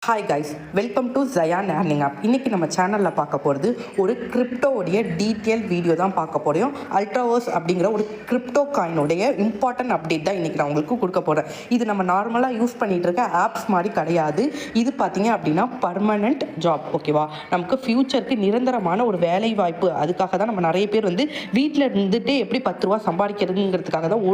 Hi guys, welcome to ஜயான் earning app. இன்றைக்கி நம்ம சேனலில் பார்க்க போகிறது ஒரு கிரிப்டோவுடைய டீட்டெயில் வீடியோ தான் பார்க்க போகிறோம். அல்ட்ராவர்ஸ் அப்படிங்கிற ஒரு கிரிப்டோ காயினுடைய இம்பார்ட்டன்ட் அப்டேட் தான் இன்றைக்கி நான் உங்களுக்கு கொடுக்க போகிறேன். இது நம்ம நார்மலாக யூஸ் பண்ணிகிட்டு இருக்க ஆப்ஸ் மாதிரி கிடையாது. இது பார்த்தீங்க அப்படின்னா பர்மனெண்ட் ஜாப், ஓகேவா? நமக்கு ஃப்யூச்சருக்கு நிரந்தரமான ஒரு வேலை வாய்ப்பு. அதுக்காக தான் நம்ம நிறைய பேர் வீட்டில் இருந்துகிட்டே எப்படி 10 ரூபா சம்பாதிக்கிறதுங்கிறதுக்காக தான்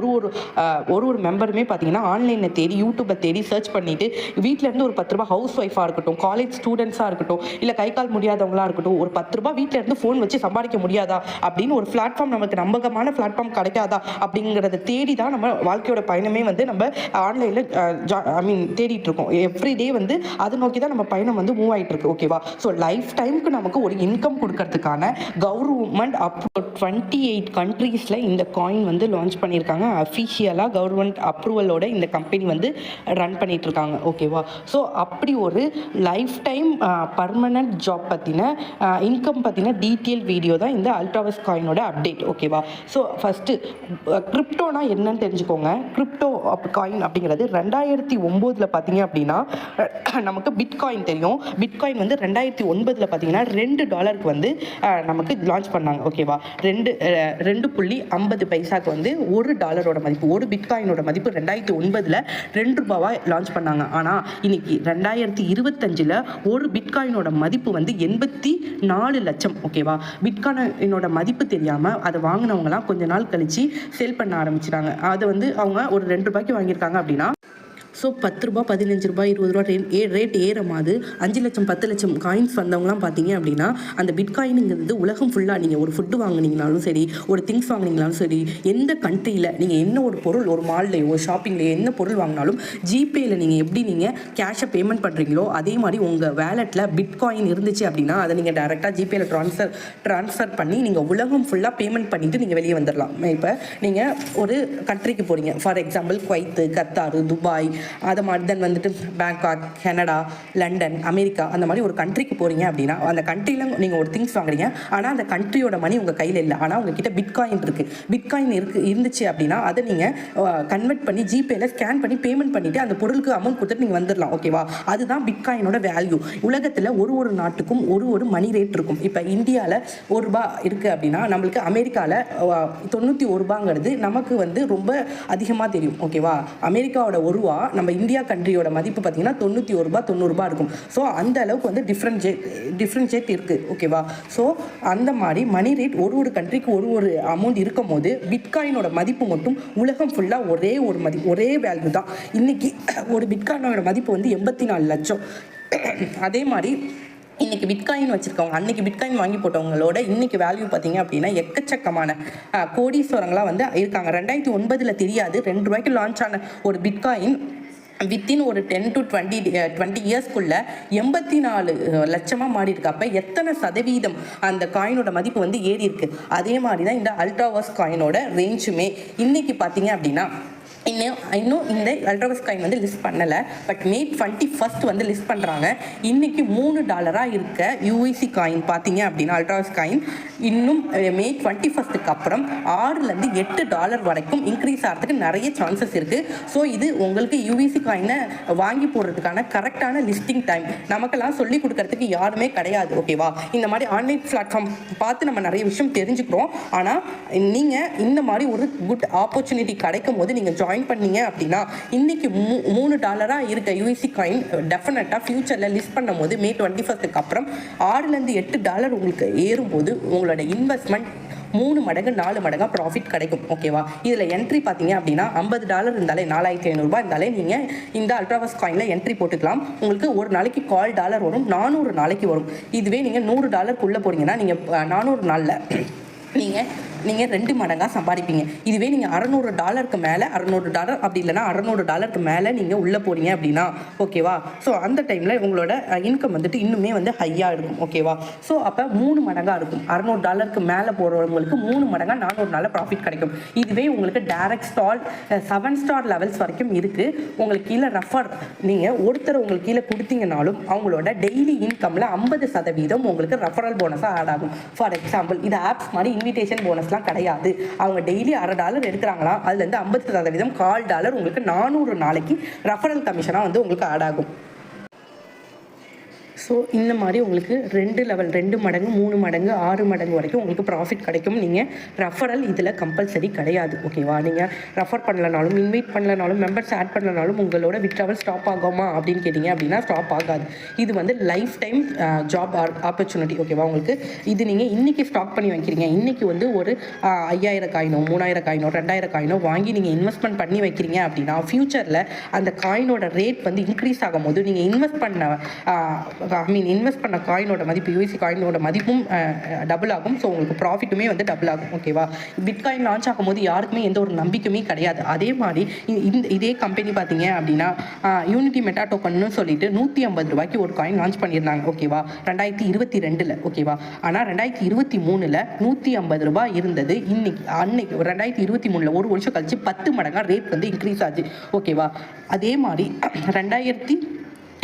ஒரு மெம்பருமே பார்த்தீங்கன்னா ஆன்லைனில் தேடி யூடியூப்பில் தேடி சர்ச் பண்ணிவிட்டு வீட்டிலேருந்து ஒரு 10 ரூபா ஹவுஸ் ஒய்ஃபாக இருக்கட்டும், காலேஜ் ஸ்டூடெண்ட்ஸாக இருக்கட்டும், இல்லை கை கால் முடியாதவங்களாக இருக்கட்டும், ஒரு 10 ரூபாய் வீட்டில் இருந்து ஃபோன் வச்சு சம்பாதிக்க முடியாதா அப்படின்னு ஒரு பிளாட்ஃபார்ம், நமக்கு நம்பகமான பிளாட்ஃபார்ம் கிடைக்காதா அப்படிங்கிறத தேடி தான் நம்ம வாழ்க்கையோட பயணமே நம்ம ஆன்லைனில் தேடிட்டு இருக்கோம். எவ்ரிடே அதை நோக்கி தான் நம்ம பயணம் மூவ் ஆகிட்டு இருக்கு, ஓகேவா? ஸோ லைஃப் டைமுக்கு நமக்கு ஒரு இன்கம் கொடுக்கறதுக்கான கவர்மெண்ட் 28 கண்ட்ரீஸில் இந்த காயின் லான்ச் பண்ணியிருக்காங்க. அஃபிஷியலாக கவர்மெண்ட் அப்ரூவலோட இந்த கம்பெனி ரன் பண்ணிட்டு இருக்காங்க, ஓகேவா? ஸோ அப்படி ஒரு லைஃப் டைம் பர்மனன்ட் ஜாப் பற்றின இன்கம் பற்றின டீட்டெயில் வீடியோ தான் இந்த அல்ட்ராவர்ஸ் காயினோட அப்டேட், ஓகேவா? ஸோ ஃபஸ்ட்டு கிரிப்டோனா என்னன்னு தெரிஞ்சுக்கோங்க. கிரிப்டோ காயின் அப்படிங்கிறது 2009 பார்த்தீங்க அப்படின்னா நமக்கு பிட்காயின் தெரியும். பிட்காயின் 2009 பார்த்தீங்கன்னா $2 நமக்கு லான்ச் பண்ணாங்க, ஓகேவா? 2.50 பைசாக்கு $1 மதிப்பு, ஒரு பிட்காயினோட மதிப்பு 2009 $2 லான்ச் பண்ணாங்க. ஆனால் இன்னைக்கு 2025 ஒரு பிட்காயினோட மதிப்பு 84 லட்சம், ஓகேவா? பிட்காயினோட மதிப்பு தெரியாமல் அதை வாங்கினவங்களாம் கொஞ்ச நாள் கழிச்சு சேல் பண்ண ஆரம்பிச்சிட்டாங்க. அதை அவங்க ஒரு $2 வாங்கியிருக்காங்க அப்படின்னா, ஸோ 10 ரூபா, 15 ரூபாய், 20 ரூபா ரேட் ஏறும்போது 5 லட்சம் 10 லட்சம் காயின்ஸ் வந்தவங்களாம் பார்த்தீங்க அப்படின்னா, அந்த பிட்காயினுங்கிறது உலகம் ஃபுல்லாக நீங்கள் ஒரு ஃபுட்டு வாங்கினீங்கனாலும் சரி, ஒரு திங்ஸ் வாங்கினீங்கனாலும் சரி, எந்த கண்ட்ரியில் நீங்கள் என்ன ஒரு பொருள், ஒரு மால்லையோ ஒரு ஷாப்பிங்லையோ என்ன பொருள் வாங்கினாலும் ஜிபேயில் நீங்கள் கேஷை பேமெண்ட் பண்ணுறீங்களோ அதே மாதிரி உங்கள் வேலெட்டில் பிட்காயின் இருந்துச்சு அப்படின்னா அதை நீங்கள் டேரெக்டாக ஜிபேயில் ட்ரான்ஸ்ஃபர் பண்ணி நீங்கள் உலகம் ஃபுல்லாக பேமெண்ட் பண்ணிவிட்டு நீங்கள் வெளியே வந்துடலாம். இப்போ நீங்கள் ஒரு கண்ட்ரிக்கு போகிறீங்க, for example Kuwait, Qatar, Dubai, அதை மாதிரி தான் பேங்காக், கனடா, லண்டன், அமெரிக்கா, அந்த மாதிரி ஒரு கண்ட்ரிக்கு போகிறீங்க அப்படின்னா அந்த கண்ட்ரியில் நீங்கள் ஒரு திங்ஸ் வாங்குறீங்க. ஆனால் அந்த கண்ட்ரியோட மணி உங்கள் கையில் இல்லை, ஆனால் உங்ககிட்ட பிட்காயின் இருக்குது. பிட்காயின் இருந்துச்சு அப்படின்னா அதை நீங்கள் கன்வெர்ட் பண்ணி ஜிபேயில் ஸ்கேன் பண்ணி பேமெண்ட் பண்ணிவிட்டு அந்த பொருளுக்கு அமௌண்ட் கொடுத்துட்டு நீங்கள் வந்துடலாம், ஓகேவா? அதுதான் பிட்காயினோட வேல்யூ. உலகத்தில் ஒரு நாட்டுக்கும் ஒரு மணி ரேட் இருக்கும். இப்போ இந்தியாவில் $1 இருக்குது அப்படின்னா நம்மளுக்கு அமெரிக்காவில் 91 ரூபாங்கிறது நமக்கு ரொம்ப அதிகமாக தெரியும், ஓகேவா? அமெரிக்காவோட $1 நம்ம இந்தியா கண்ட்ரியோட மதிப்பு பார்த்தீங்கன்னா 91 ரூபாய் 90 ரூபாய் இருக்கும். ஸோ அந்த அளவுக்கு டிஃப்ரென்ஷியேட் இருக்குது, ஓகேவா? ஸோ அந்த மாதிரி மணி ரேட் ஒரு கண்ட்ரிக்கு ஒரு அமௌண்ட் இருக்கும் போது பிட்காயினோட மதிப்பு மட்டும் உலகம் ஃபுல்லாக ஒரே வேல்யூ தான். இன்னைக்கு ஒரு பிட்காயினோட மதிப்பு 84 லட்சம். அதே மாதிரி இன்றைக்கி பிட்காயின் வச்சுருக்கவங்க, அன்றைக்கி பிட்காயின் வாங்கி போட்டவங்களோட இன்றைக்கி வேல்யூ பார்த்தீங்க அப்படின்னா எக்கச்சக்கமான கோடீஸ்வரங்களாக இருக்காங்க. 2009 தெரியாது, $2 லான்ச் ஆன ஒரு பிட்காயின் வித்தின் ஒரு 10 to 20 இயர்ஸ்க்குள்ள 84 லட்சமாக மாறி இருக்கு. அப்போ எத்தனை சதவீதம் அந்த காயினோட மதிப்பு ஏறி இருக்கு. அதே மாதிரி தான் இந்த அல்ட்ராவர்ஸ் காயினோட ரேஞ்சுமே. இன்னைக்கு பார்த்தீங்க அப்படின்னா இன்னும் இந்த அல்ட்ராவர்ஸ் காயின் லிஸ்ட் பண்ணலை, பட் May 21 லிஸ்ட் பண்ணுறாங்க. இன்றைக்கி $3 இருக்க யூஎஸ்சி காயின் பார்த்தீங்க அப்படின்னா அல்ட்ராவர்ஸ் காயின் இன்னும் May 21 அப்புறம் $6 வரைக்கும் இன்க்ரீஸ் ஆகிறதுக்கு நிறைய சான்சஸ் இருக்குது. ஸோ இது உங்களுக்கு யூஎஸ்சி காயினை வாங்கி போடுறதுக்கான கரெக்டான லிஸ்டிங் டைம். நமக்கெல்லாம் சொல்லி கொடுக்கறதுக்கு யாருமே கிடையாது, ஓகேவா? இந்த மாதிரி ஆன்லைன் பிளாட்ஃபார்ம் பார்த்து நம்ம நிறைய விஷயம் தெரிஞ்சுக்கிறோம். ஆனால் நீங்கள் இந்த மாதிரி ஒரு குட் ஆப்பர்ச்சுனிட்டி கிடைக்கும் போது நீங்கள் ஜாயின் பண்ணீங்க அப்படின்னா இன்னைக்கு $3 இருக்க யூஎஸ்சி காயின் டெஃபினட்டாக ஃபியூச்சரில் லிஸ்ட் பண்ணும் போது May 21 அப்புறம் $6 உங்களுக்கு ஏறும்போது உங்களோட இன்வெஸ்ட்மெண்ட் 3 மடங்கு 4 மடங்காக ப்ராஃபிட் கிடைக்கும், ஓகேவா? இதில் என்ட்ரி பார்த்தீங்க அப்படின்னா $50 இருந்தாலே, $4500 இருந்தாலே நீங்கள் இந்த அல்ட்ராவர்ஸ் காயினில் என்ட்ரி போட்டுக்கலாம். உங்களுக்கு ஒரு நாளைக்கு $1 வரும், 400 நாளைக்கு வரும். இதுவே நீங்கள் $100 போகிறீங்கன்னா நீங்கள் 400 நாளில் நீங்கள் 2 மடங்காக சம்பாதிப்பீங்க. இதுவே நீங்கள் $600 மேலே, $600 அப்படி இல்லைனா $600 மேலே நீங்கள் உள்ளே போகிறீங்க அப்படின்னா, ஓகேவா? ஸோ அந்த டைமில் உங்களோட இன்கம் இன்னுமே ஹையாக இருக்கும், ஓகேவா? ஸோ அப்போ 3 மடங்காக இருக்கும். $600 மேலே போகிறவங்களுக்கு 3 மடங்காக 400 நாளில் ப்ராஃபிட் கிடைக்கும். இதுவே உங்களுக்கு டேரக்ட் ஸ்டால் 7 ஸ்டார் லெவல்ஸ் வரைக்கும் இருக்குது. உங்களுக்கு கீழே ரெஃபர் நீங்கள் ஒருத்தர் உங்களுக்கு கீழே கொடுத்தீங்கனாலும் அவங்களோட டெய்லி இன்கமில் 50% உங்களுக்கு ரெஃபரல் போனஸாக ஆட் ஆகும். ஃபார் எக்ஸாம்பிள் இது ஆப்ஸ் மாதிரி இன்விடேஷன் போனஸ் கிடையாது. அவங்க டெய்லி $1/2 எடுக்கிறாங்களா, அதுல இருந்து 50% $1/4 உங்களுக்கு 400 நாளைக்கு ரெஃபரல் கமிஷனா உங்களுக்கு ஆட் ஆகும். ஸோ இந்த மாதிரி உங்களுக்கு 2 லெவல் 2 மடங்கு 3 மடங்கு 6 மடங்கு வரைக்கும் உங்களுக்கு ப்ராஃபிட் கிடைக்கும். நீங்கள் ரெஃபரல் இதில் கம்பல்சரி கிடையாது. ஓகேவா? நீங்கள் ரெஃபர் பண்ணலனாலும் இன்வைட் பண்ணலனாலும் மெம்பர்ஸ் ஆட் பண்ணலனாலும் உங்களோட விட்ராவல் ஸ்டாப் ஆகுமா அப்படின்னு கேட்டிங்க அப்படின்னா ஸ்டாப் ஆகாது. இது வந்து லைஃப் டைம் ஜாப் ஆப்பர்ச்சுனிட்டி. ஓகேவா? உங்களுக்கு இது நீங்கள் இன்றைக்கி ஸ்டாக் பண்ணி வைக்கிறீங்க, இன்றைக்கி வந்து ஒரு 5000 காயினோ 3000 காயினோ 2000 காயினோ வாங்கி நீங்கள் இன்வெஸ்ட்மெண்ட் பண்ணி வைக்கிறீங்க அப்படின்னா ஃப்யூச்சரில் அந்த காயினோட ரேட் வந்து இன்க்ரீஸ் ஆகும் போது நீங்கள் இன்வெஸ்ட் பண்ண காயினோட மதிப்பு யூஎஸ்சி காயினோட மதிப்பும் டபுள் ஆகும். ஸோ உங்களுக்கு ப்ராஃபிட்டுமே வந்து டபுள் ஆகும். ஓகேவா? பிட்காயின் லான்ச் ஆகும்போது யாருக்குமே எந்த ஒரு நம்பிக்கையுமே கிடையாது. அதே மாதிரி இதே கம்பெனி பார்த்தீங்க அப்படின்னா யூனிட்டி மெட்டா டோக்கன்னு சொல்லிட்டு 150 ரூபாய்க்கு ஒரு காயின் லான்ச் பண்ணியிருந்தாங்க. ஓகேவா? 2022. ஓகேவா? ஆனால் 2023 150 ரூபாய் இருந்தது. அன்னைக்கு 2023 ஒரு வருஷம் கழிச்சு 10 மடங்காக ரேட் வந்து இன்க்ரீஸ் ஆச்சு. ஓகேவா? அதே மாதிரி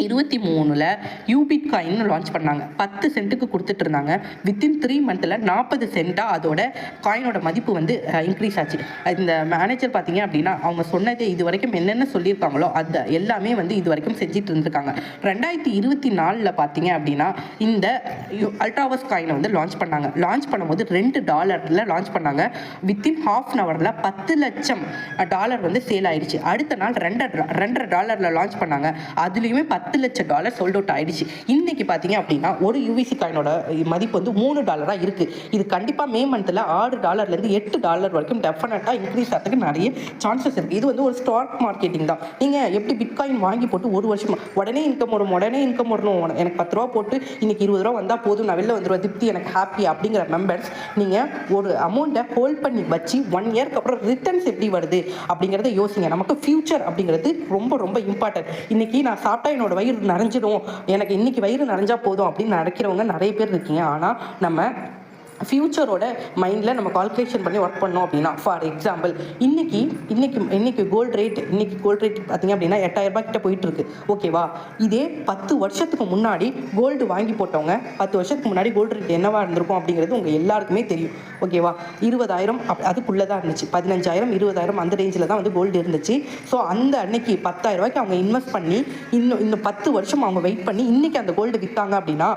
2023 யூபிட் காயின் லான்ச் பண்ணாங்க. 10 சென்ட்டுக்கு கொடுத்துட்டு இருந்தாங்க. வித்தின் 3 மந்த்தில் 40 சென்ட்டாக அதோட காயினோட மதிப்பு வந்து இன்க்ரீஸ் ஆச்சு. இந்த மேனேஜர் பார்த்தீங்க அப்படின்னா அவங்க சொன்னது இது வரைக்கும் என்னென்ன சொல்லியிருக்காங்களோ அது எல்லாமே வந்து இது வரைக்கும் செஞ்சுட்டு இருந்திருக்காங்க. 2024 பார்த்தீங்க அப்படின்னா இந்த அல்ட்ராவஸ் காயினை வந்து லான்ச் பண்ணாங்க. லான்ச் பண்ணும்போது $2 லான்ச் பண்ணாங்க. வித்தின் ½ அன் ஹவரில் $10 லட்சம் வந்து சேல் ஆயிடுச்சு. அடுத்த நாள் $2.5 லான்ச் பண்ணாங்க. அதுலேயுமே $10 லட்சம் சோல்ட் அவுட் ஆயிடுச்சு. இன்னைக்கு பார்த்தீங்க அப்படின்னா ஒரு யூவிசி காயினோட மதிப்பு வந்து $3 இருக்குது. இது கண்டிப்பாக மே மந்த்தில் $6 $8 வரைக்கும் டெஃபினட்டாக இன்க்ரீஸ் ஆகிறதுக்கு நிறைய சான்சஸ் இருக்குது. இது வந்து ஒரு ஸ்டாக் மார்க்கெட்டிங் தான். நீங்கள் எப்படி பிட்காயின் வாங்கி போட்டு ஒரு வருஷம் உடனே இன்கம் வரணும், எனக்கு 10 ரூபா போட்டு இன்னைக்கு 20 ரூபா வந்தால் போதும், நான் வெளில வந்துடுவேன், திருப்தி எனக்கு ஹாப்பி அப்படிங்கிற மெம்பர்ஸ் நீங்கள் ஒரு அமௌண்ட்டை ஹோல்ட் பண்ணி வச்சு 1 இயர்க்கு அப்புறம் ரிட்டர்ன்ஸ் எப்படி வருது அப்படிங்கிறத யோசிங்க. நமக்கு ஃபியூச்சர் அப்படிங்கிறது ரொம்ப ரொம்ப இம்பார்ட்டன்ட். இன்னைக்கு நான் சாப்பிட்டா என்னோட வயிறு நிறைஞ்சிடும், எனக்கு இன்னைக்கு வயிறு நிறைஞ்சா போதும் அப்படின்னு நினைக்கிறவங்க நிறைய பேர் இருக்கீங்க. ஆனால் நம்ம ஃப்யூச்சரோட மைண்டில் நம்ம கால்குலேஷன் பண்ணி ஒர்க் பண்ணோம் அப்படின்னா ஃபார் எக்ஸாம்பிள் இன்னைக்கு கோல்டு ரேட் பார்த்தீங்க அப்படின்னா 8000 ரூபாய் கிட்ட போயிட்டு இருக்கு. ஓகேவா? இதே 10 வருஷத்துக்கு முன்னாடி கோல்டு வாங்கி போட்டவங்க 10 வருஷத்துக்கு முன்னாடி கோல்டு ரேட் என்னவா இருந்திருக்கும் அப்படிங்கிறது உங்கள் எல்லாருக்குமே தெரியும். ஓகேவா? 20,000 அதுக்குள்ளே தான் இருந்துச்சு. 15,000 20,000 அந்த ரேஞ்சில் தான் வந்து கோல்டு இருந்துச்சு. ஸோ அந்த அன்னைக்கு 10,000 ரூபாய்க்கு அவங்க இன்வெஸ்ட் பண்ணி இன்னும் 10 வருஷம் அவங்க வெயிட் பண்ணி இன்னைக்கு அந்த கோல்டு விற்றாங்க அப்படின்னா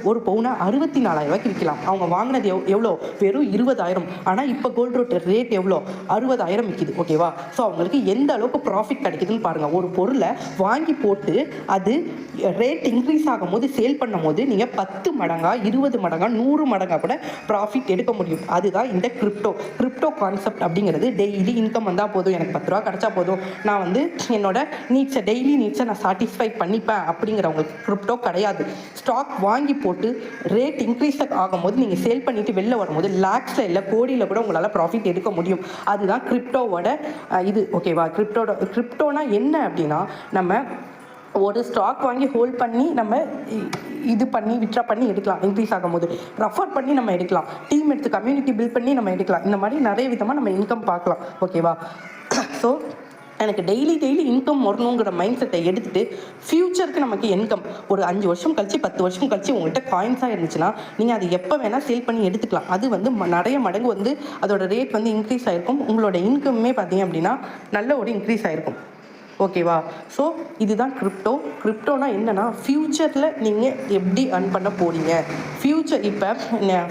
ஒரு பவுனை 64,000 ரூபாய்க்கு விற்கலாம். அவங்க வாங்கினது எவ்வளோ? வெறும் 20,000. ஆனால் இப்போ கோல்டு ரேட் எவ்வளோ? 60,000 விற்கிது. ஓகேவா? ஸோ அவங்களுக்கு எந்த அளவுக்கு ப்ராஃபிட் கிடைக்குதுன்னு பாருங்கள். ஒரு பொருளை வாங்கி போட்டு அது ரேட் இன்க்ரீஸ் ஆகும் போது சேல் பண்ணும் போது நீங்கள் 10 மடங்கா 20 மடங்கா 100 மடங்கா கூட ப்ராஃபிட் எடுக்க முடியும். அதுதான் இந்த கிரிப்டோ கான்செப்ட் அப்படிங்கிறது. டெய்லி இன்கம் வந்தால் போதும், எனக்கு 10 ரூபா கிடைச்சா போதும், நான் வந்து என்னோட டெய்லி நீட்ஸை நான் சாட்டிஸ்ஃபை பண்ணிப்பேன் அப்படிங்கிறவங்களுக்கு கிரிப்டோ கிடையாது. ஸ்டாக் வாங்கி போட்டு ரேட் இன்க்ரீஸ் ஆகும்போது நீங்கள் சேல் பண்ணிட்டு வெளில வரும்போது லாக்ஸில் இல்லை கோடியில் கூட உங்களால் ப்ராஃபிட் எடுக்க முடியும். அதுதான் கிரிப்டோவோட இது. ஓகேவா? கிரிப்டோனா என்ன அப்படின்னா நம்ம ஒரு ஸ்டாக் வாங்கி ஹோல்ட் பண்ணி நம்ம இது பண்ணி விட்ரா பண்ணி எடுக்கலாம். இன்க்ரீஸ் ஆகும் போது ரெஃபர் பண்ணி நம்ம எடுக்கலாம். டீம் எடுத்து கம்யூனிட்டி பில்ட் பண்ணி நம்ம எடுக்கலாம். இந்த மாதிரி நிறைய விதமாக நம்ம இன்கம் பார்க்கலாம். ஓகேவா? ஸோ எனக்கு டெய்லி இன்கம் வரணுங்கிற மைண்ட் செட்டை எடுத்துகிட்டு ஃப்யூச்சருக்கு நமக்கு இன்கம் ஒரு 5 வருஷம் கழிச்சு 10 வருஷம் கழிச்சு உங்கள்கிட்ட காயின்ஸாக இருந்துச்சுன்னா நீங்கள் அது எப்போ வேணால் சேல் பண்ணி எடுத்துக்கலாம். அது வந்து நிறைய மடங்கு வந்து அதோட ரேட் வந்து இன்க்ரீஸ் ஆகிருக்கும். உங்களோட இன்கம்மே பார்த்தீங்க அப்படின்னா நல்ல ஒரு இன்க்ரீஸ் ஆகிருக்கும். ஓகேவா? ஸோ இதுதான் கிரிப்டோனா என்னென்னா ஃப்யூச்சரில் நீங்கள் எப்படி earn பண்ண போகிறீங்க. ஃப்யூச்சர் இப்போ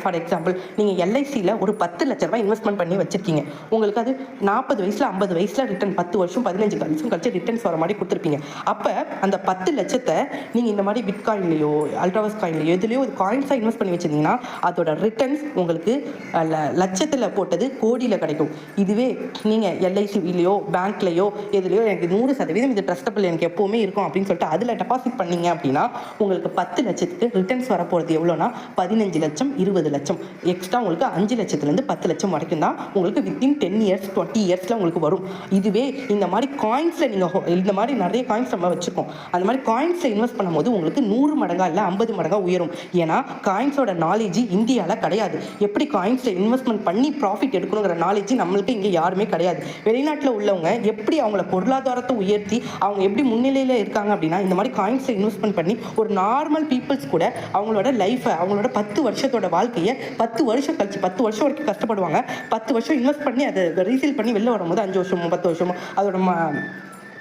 ஃபார் எக்ஸாம்பிள் நீங்கள் எல்ஐசியில் ஒரு 10 லட்ச ரூபாய் இன்வெஸ்ட்மெண்ட் பண்ணி வச்சுருக்கீங்க. உங்களுக்கு அது 40 வயசில் 50 வயசில் ரிட்டர்ன் 10 வருஷம் 15 வருஷம் கழிச்சு ரிட்டர்ன்ஸ் வர மாதிரி கொடுத்துருப்பீங்க. அப்போ அந்த 10 லட்சத்தை நீங்கள் இந்த மாதிரி பிட்காயின்லையோ அல்ட்ராவஸ் காயின்லையோ எதுலையோ ஒரு காயின்ஸாக இன்வெஸ்ட் பண்ணி வச்சுருந்தீங்கன்னா அதோட ரிட்டர்ன்ஸ் உங்களுக்கு லட்சத்தில் போட்டது கோடியில் கிடைக்கும். இதுவே நீங்கள் எல்ஐசிலையோ பேங்க்லையோ எதுலையோ எனக்கு 100% இது ட்ரஸ்டபிள் எனக்கு எப்போவுமே இருக்கும் அப்படின்னு சொல்லிட்டு அதில் டெபாசிட் பண்ணீங்க அப்படின்னா உங்களுக்கு 10 லட்சத்துக்கு ரிட்டர்ன்ஸ் வரப்போகிறது எவ்வளோனா 15 லட்சம் 20 லட்சம் எக்ஸ்ட்ரா உங்களுக்கு 5 லட்சத்துலேருந்து 10 லட்சம் வரைக்கும் தான் உங்களுக்கு வித்தின் 10 இயர்ஸ் 20 இயர்ஸில் உங்களுக்கு வரும். இதுவே இந்த மாதிரி காயின்ஸில் நீங்கள் இந்த மாதிரி நிறைய காயின்ஸ் நம்ம வச்சுருக்கோம். அந்த மாதிரி காயின்ஸில் இன்வெஸ்ட் பண்ணும்போது உங்களுக்கு 100 மடங்கா இல்லை 50 மடங்கா உயரும். ஏன்னா காயின்ஸோட நாலேஜ் இந்தியாவில் கிடையாது. எப்படி காயின்ஸில் இன்வெஸ்ட்மெண்ட் பண்ணி ப்ராஃபிட் எடுக்கணுங்கிற நாலேஜ் நம்மளுக்கு இங்கே யாருமே கிடையாது. வெளிநாட்டில் உள்ளவங்க எப்படி அவங்கள பொருளாதாரத்தை உயர்த்தி அவங்க எப்படி முன்னிலையில் இருக்காங்க அப்படின்னா இந்த மாதிரி காயின்ஸில் இன்வெஸ்ட்மெண்ட் பண்ணி ஒரு நார்மல் பீப்புள்ஸ் கூட அவங்களோட லைஃப்பை அவங்களோட 10 வருஷத்தோட வாழ்க்கையை 10 வருஷம் கழிச்சு 10 வருஷம் வரைக்கும் கஷ்டப்படுவாங்க. 10 வருஷம் இன்வெஸ்ட் பண்ணி அதை ரீசேல் பண்ணி வெளில வரும்போது 5 வருஷமோ 10 வருஷமோ அதோட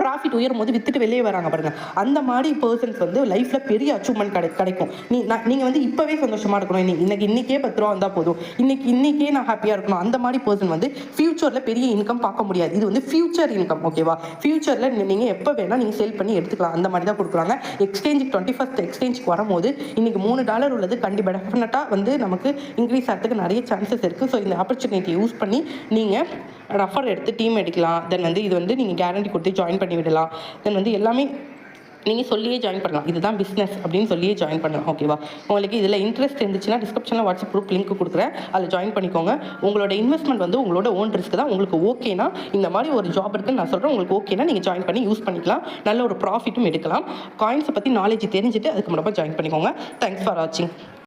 ப்ராஃபிட் உயரும் போது வித்துட்டு வெளியே வராங்க பாருங்க, அந்த மாதிரி பர்சன்ஸ் வந்து லைஃப்ல பெரிய அச்சீவ்மெண்ட் கிடைக்கும். நீங்க வந்து இப்பவே சந்தோஷமா இருக்கணும், இன்னைக்கே 10 ரூபா வந்தா போதும், இன்னைக்கே நான் ஹாப்பியா இருக்கணும், அந்த மாதிரி பர்சன் வந்து ஃபியூச்சர்ல பெரிய இன்கம் பார்க்க முடியாது. இது வந்து ஃபியூச்சர் இன்கம், ஓகேவா? ஃபியூச்சர்ல நீங்க எப்ப வேணா நீங்க சேல் பண்ணி எடுத்துக்கலாம், அந்த மாதிரி தான் கொடுக்குறாங்க. எக்ஸ்சேஞ்சுக்கு 21st எக்ஸ்சேஞ்சுக்கு வரும்போது இன்னைக்கு $3 உள்ளது கண்டிப்பாக டெஃபினட்டா வந்து நமக்கு இன்க்ரீஸ் ஆகிறதுக்கு நிறைய சான்சஸ் இருக்கு. ஸோ இந்த ஆப்பர்ச்சுனிட்டியை யூஸ் பண்ணி நீங்க ரெஃபர் எடுத்து டீம் எடுக்கலாம். தென் வந்து இது வந்து நீங்கள் கேரண்டி கொடுத்து ஜாயின் பண்ணி விடலாம். தென் வந்து எல்லாமே நீங்கள் சொல்லியே ஜாயின் பண்ணலாம், இதுதான் பிஸ்னஸ் அப்படின்னு சொல்லியே ஜாயின் பண்ணலாம், ஓகேவா? உங்களுக்கு இதில் இன்ட்ரெஸ்ட் இருந்துச்சுன்னா டிஸ்கிரிப்ஷனில் வாட்ஸ்அப் குரூப் லிங்க் கொடுக்குறேன், அதில் ஜாயின் பண்ணிக்கோங்க. உங்களோட இன்வெஸ்ட்மெண்ட் வந்து உங்களோட ஓன் ரிஸ்க் தான். உங்களுக்கு ஓகேனா இந்த மாதிரி ஒரு ஜாப் இருக்குன்னு நான் சொல்கிறேன், உங்களுக்கு ஓகேனா நீங்கள் ஜாயின் பண்ணி யூஸ் பண்ணிக்கலாம், நல்ல ஒரு ப்ராஃபிட்டும் எடுக்கலாம். காயின்ஸை பற்றி நாலேஜ் தெரிஞ்சுட்டு அதுக்கு முன்னாடி ஜாயின் பண்ணிக்கோங்க. தேங்க்ஸ் ஃபார் வாட்சிங்.